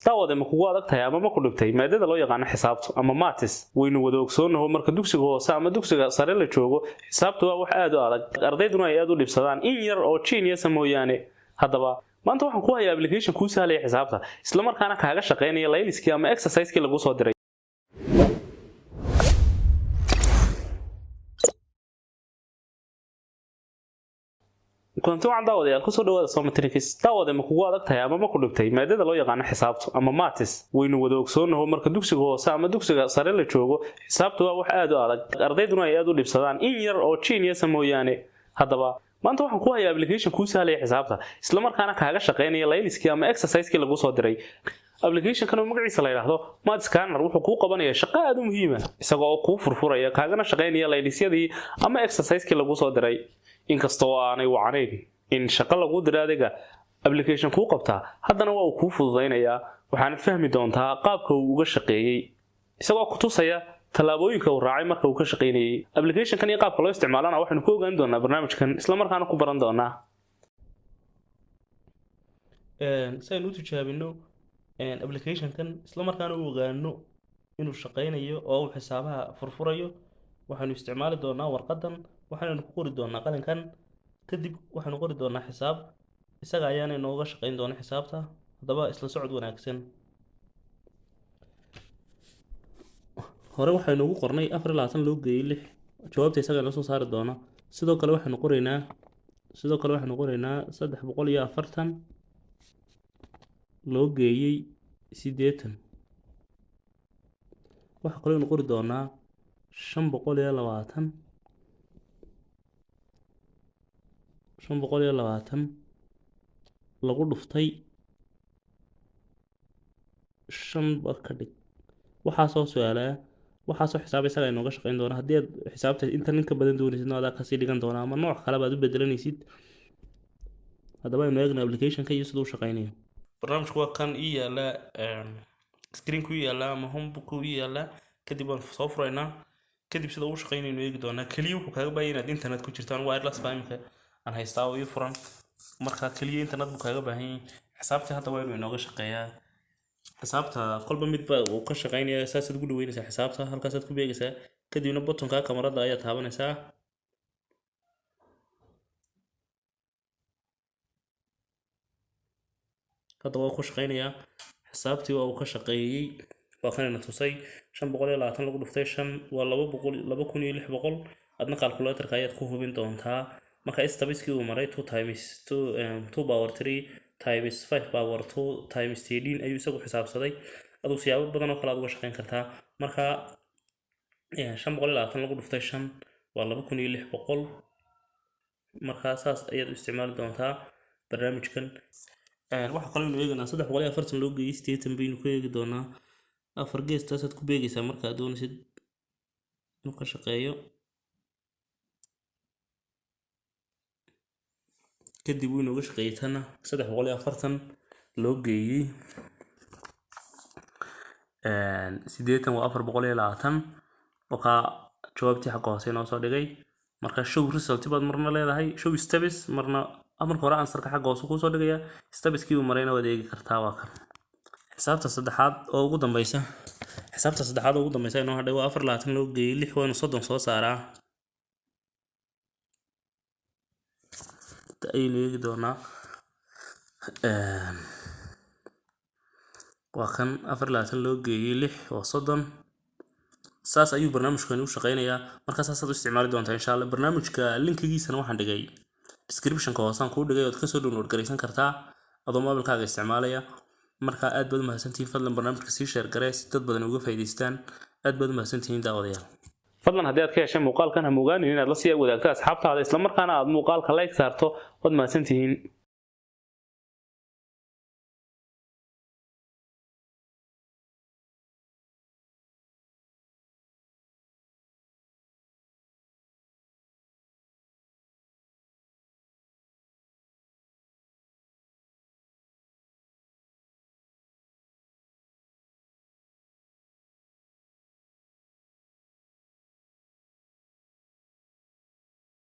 daawada ma kugu adag tahay ama ma ku dhibtay maadada loo yaqaan xisaabtu ama maths waynu wada ogsoonahay marka dugsiga hoose ama dugsiga sare la joogo xisaabtu waa wax aad u adag ardayduna ay aad u dhibsadaan in yar oo genius mooyaane haddaba maanta waxaan ku hayaa application ku sahlaya xisaabta isla markaana kaaga shaqeynaya layliskii ama exercise-kii lagu soo diray كنتو عن داوديال ku soo dhawaada Somatrix daawada ma kugu adag tahay ama ma ku dhibtay maadada loo yaqaan xisaabtu ama maths waynu wada ogsoonahay marka dugsiga hoose ama dugsiga sare la joogo xisaabtu waa wax aad u adag ardayduna ay aad u dhibsadaan in yar oo genius mooyaane haddaba maanta waxaan ku hayaa application ku sahlaya xisaabta isla markaana kaaga shaqeynaya layliskii ama exercise-kii lagu soo diray application kan magaciisa la yiraahdo Math Scanner wuxuu ku qabanayaa shaqo aad u muhiim ah isagoo ku furfuraya kaagana shaqeynaya laylisyadii ama exercise-kii lagu soo diray inkastoo aanay wacnayn in shaqo lagu diro adiga application ku qabtaa haddana waa uu ku fududeynayaa waxaana fahmi doontaa qaabka uu uga shaqeeyay isagoo ku tusaya talaabooyinka uu raacay marka uu ka shaqeynayay application kan iyo qaabka loo isticmaalana waxaanu ku ogaan doonaa barnaamijkan isla markaana ku baran doonaa saynu u tijaabino application kan isla markaana u ogaano inuu shaqeynayo oo uu xisaabaha furfurayo waxaanu isticmaali doonaa warqadan waxaanu ku qori doonaa qalinkan kadib waxaanu qori doonaa xisaab isaga ayaana inooga shaqeyn doona xisaabta hadaba isla socod wanaagsan hore waxaynu ugu qornay 4 loo geeyay 6 jawaabta isaga la soo saari doona sidoo kale waxaanu qoraynaa 340 loo geeyay 80 waxa kale inuu qori doonaa 520 lagu dhuftay 5 bakadhig waxa soo su'aalaya waxa soo xisaab isaga inooga shaqeyn doona hadii xisaabta inta ninka badan doonaysid aad ka sii dhigan doona ama nooc kale baad u bedelanaysid hadaba aynu eegno application-ka iyo sidoo shaqeynayo barnaamijku waa kan yaala screen-ku yaala ama home-book-ku yaala kadib waan soo furaynaa kadib sida uu shaqeynayno eegi doona kaliya wuxuu kaaga baahan yahay internet ku jirtaan wireless time-ka aan haystaa oo furan marka kaliya internet buu kaaga baahan yahay xisaabta hadda waa inuu inooga shaqeeyaa xisaabta kolba midba uu ka shaqeynaya asaasad ugu dhaweynaysa xisaabta halkaas aad ku beegaysaa kadibna buttonka kamarada ayaa taabanaysaa hadda waa ku shaqeynayaa xisaabtii waa uu ka shaqeeyay waa kan tusay 520 lagu dhuftay 5 waa 2600 adna calculator-ka ayaad ku hubin doontaa marka istabiskii uu maray 2 times 2 power 3 times 5 power 2 times 10 ayuu isagu xisaabsaday aduu siyaabo badan oo kala uga shaqeyn kartaa marka 520 lagu dhuftay 5 waa 2600 marka saas ayaad isticmaali doontaa barnaamijkan waxa kale inuu eegana 340 loo geeyay 80 baynu ku eegi doonaa afar geestaas aad ku beegaysaa marka aad doonaysid inuu ka shaqeeyo kadib uu inooga shaqeeyay tana 340 loo geeyay 80 waa 420 waxa jawaabtii xaq hoose inoo soo dhigay marka show result baad marna leedahay show steps marna amarka hore ansarka xaq hoose ku soo dhigaya stepskii uu marayna waad eegi kartaa waa kan xisaabta saddexaad oo ugu dambaysa inoo hadhay waa 4 loo geeyay 6 waana 30 soo saaraa ayaynu eegi doonaa waa kan 4 loo geeyay 6 waa 30 saas ayuu barnaamijkan u shaqeynayaa marka saas aad u isticmaali doontaa insha Allah barnaamijka linkigiisana waxaan dhigay description-ka hoosaan ku dhigay oo ka soo download gareysan kartaa adoo mobilkaaga isticmaalaya marka aad baad u mahadsantihiin fadlan barnaamijka sii share garee si dad badan uga faa'iideystaan aad baad u mahadsantihiin daawadayaal fadlan haddii aad ka heshay muuqaalkan ha moogaan inaad la sii wadaagto asxaabtaada isla markaana aad muuqaalka like saarto wad mahadsantihiin